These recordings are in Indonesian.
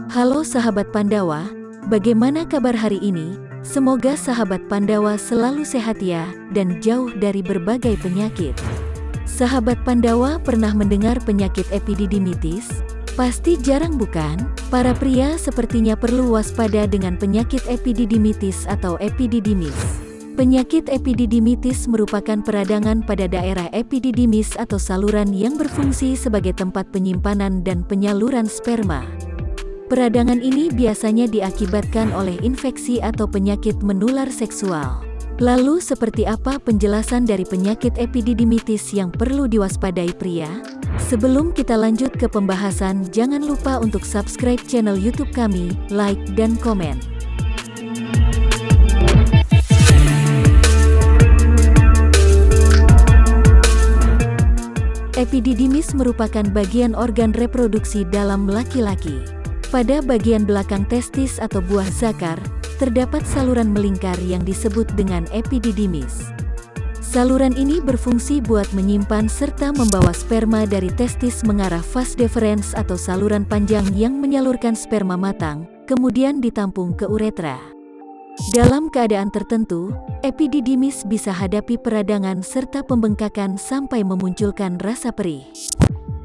Halo sahabat Pandawa, bagaimana kabar hari ini? Semoga sahabat Pandawa selalu sehat ya, dan jauh dari berbagai penyakit. Sahabat Pandawa pernah mendengar penyakit epididymitis? Pasti jarang bukan? Para pria sepertinya perlu waspada dengan penyakit epididymitis atau epididymis. Penyakit epididymitis merupakan peradangan pada daerah epididymis atau saluran yang berfungsi sebagai tempat penyimpanan dan penyaluran sperma. Peradangan ini biasanya diakibatkan oleh infeksi atau penyakit menular seksual. Lalu seperti apa penjelasan dari penyakit epididymitis yang perlu diwaspadai pria? Sebelum kita lanjut ke pembahasan, jangan lupa untuk subscribe channel YouTube kami, like dan komen. Epididymis merupakan bagian organ reproduksi dalam laki-laki. Pada bagian belakang testis atau buah zakar, terdapat saluran melingkar yang disebut dengan epididymis. Saluran ini berfungsi buat menyimpan serta membawa sperma dari testis mengarah vas deferens atau saluran panjang yang menyalurkan sperma matang, kemudian ditampung ke uretra. Dalam keadaan tertentu, epididymis bisa hadapi peradangan serta pembengkakan sampai memunculkan rasa perih.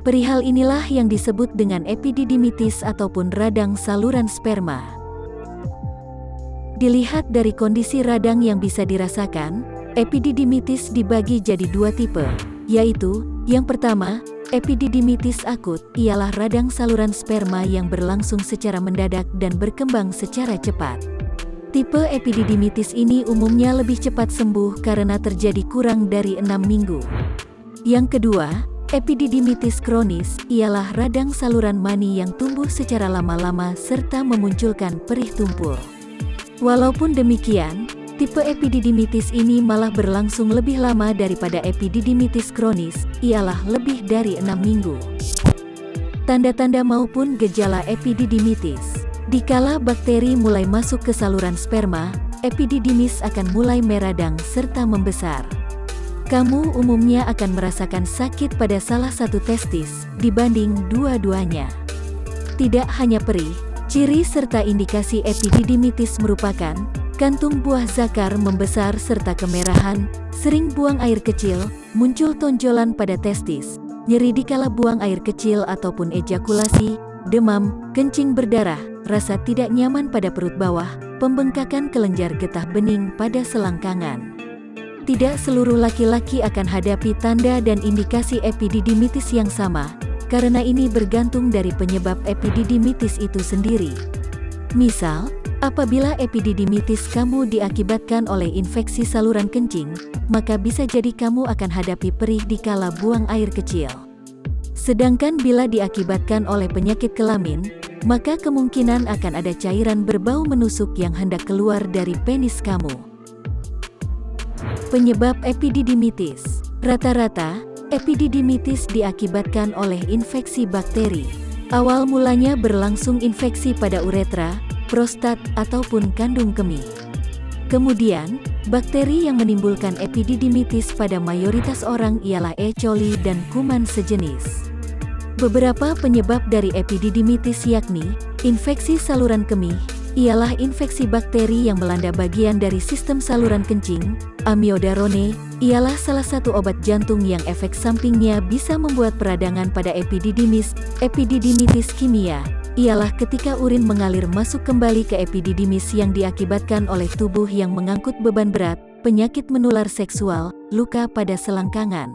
Perihal inilah yang disebut dengan epididymitis ataupun radang saluran sperma. Dilihat dari kondisi radang yang bisa dirasakan, epididymitis dibagi jadi dua tipe, yaitu, yang pertama, epididymitis akut, ialah radang saluran sperma yang berlangsung secara mendadak dan berkembang secara cepat. Tipe epididymitis ini umumnya lebih cepat sembuh karena terjadi kurang dari 6 minggu. Yang kedua, epididymitis kronis, ialah radang saluran mani yang tumbuh secara lama-lama serta memunculkan perih tumpul. Walaupun demikian, tipe epididymitis ini malah berlangsung lebih lama daripada epididymitis kronis, ialah lebih dari 6 minggu. Tanda-tanda maupun gejala epididymitis. Dikala bakteri mulai masuk ke saluran sperma, epididymis akan mulai meradang serta membesar. Kamu umumnya akan merasakan sakit pada salah satu testis, dibanding dua-duanya. Tidak hanya perih, ciri serta indikasi epididymitis merupakan kantung buah zakar membesar serta kemerahan, sering buang air kecil, muncul tonjolan pada testis, nyeri dikala buang air kecil ataupun ejakulasi, demam, kencing berdarah, rasa tidak nyaman pada perut bawah, pembengkakan kelenjar getah bening pada selangkangan. Tidak seluruh laki-laki akan hadapi tanda dan indikasi epididymitis yang sama, karena ini bergantung dari penyebab epididymitis itu sendiri. Misal, apabila epididymitis kamu diakibatkan oleh infeksi saluran kencing, maka bisa jadi kamu akan hadapi perih dikala buang air kecil. Sedangkan bila diakibatkan oleh penyakit kelamin, maka kemungkinan akan ada cairan berbau menusuk yang hendak keluar dari penis kamu. Penyebab epididymitis. Rata-rata, epididymitis diakibatkan oleh infeksi bakteri. Awal mulanya berlangsung infeksi pada uretra, prostat, ataupun kandung kemih. Kemudian, bakteri yang menimbulkan epididymitis pada mayoritas orang ialah E. coli dan kuman sejenis. Beberapa penyebab dari epididymitis yakni, infeksi saluran kemih, ialah infeksi bakteri yang melanda bagian dari sistem saluran kencing. Amiodarone, ialah salah satu obat jantung yang efek sampingnya bisa membuat peradangan pada epididymis. Epididymitis kimia, ialah ketika urin mengalir masuk kembali ke epididymis yang diakibatkan oleh tubuh yang mengangkut beban berat, penyakit menular seksual, luka pada selangkangan.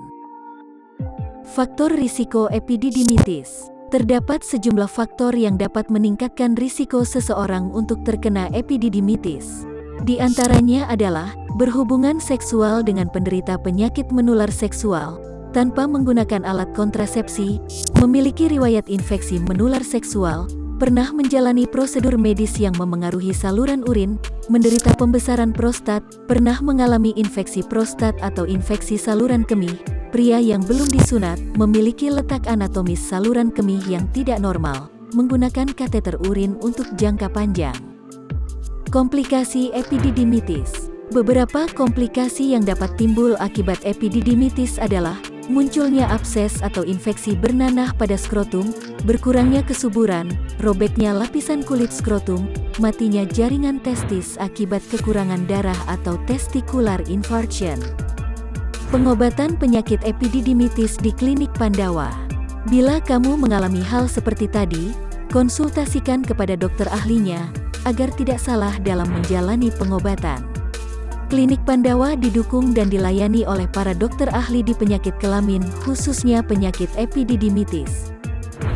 Faktor risiko epididymitis. Terdapat sejumlah faktor yang dapat meningkatkan risiko seseorang untuk terkena epididymitis. Di antaranya adalah berhubungan seksual dengan penderita penyakit menular seksual tanpa menggunakan alat kontrasepsi, memiliki riwayat infeksi menular seksual, pernah menjalani prosedur medis yang memengaruhi saluran urin, menderita pembesaran prostat, pernah mengalami infeksi prostat atau infeksi saluran kemih, pria yang belum disunat, memiliki letak anatomis saluran kemih yang tidak normal, menggunakan kateter urin untuk jangka panjang. Komplikasi epididymitis. Beberapa komplikasi yang dapat timbul akibat epididymitis adalah munculnya abses atau infeksi bernanah pada skrotum, berkurangnya kesuburan, robeknya lapisan kulit skrotum, matinya jaringan testis akibat kekurangan darah atau testicular infarction. Pengobatan penyakit epididymitis di Klinik Pandawa. Bila kamu mengalami hal seperti tadi, konsultasikan kepada dokter ahlinya, agar tidak salah dalam menjalani pengobatan. Klinik Pandawa didukung dan dilayani oleh para dokter ahli di penyakit kelamin, khususnya penyakit epididymitis.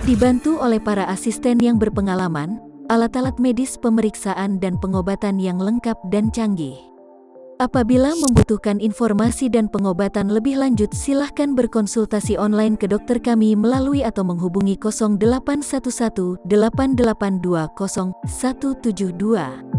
Dibantu oleh para asisten yang berpengalaman, alat-alat medis pemeriksaan dan pengobatan yang lengkap dan canggih. Apabila membutuhkan informasi dan pengobatan lebih lanjut, silahkan berkonsultasi online ke dokter kami melalui atau menghubungi 0811 882 0172.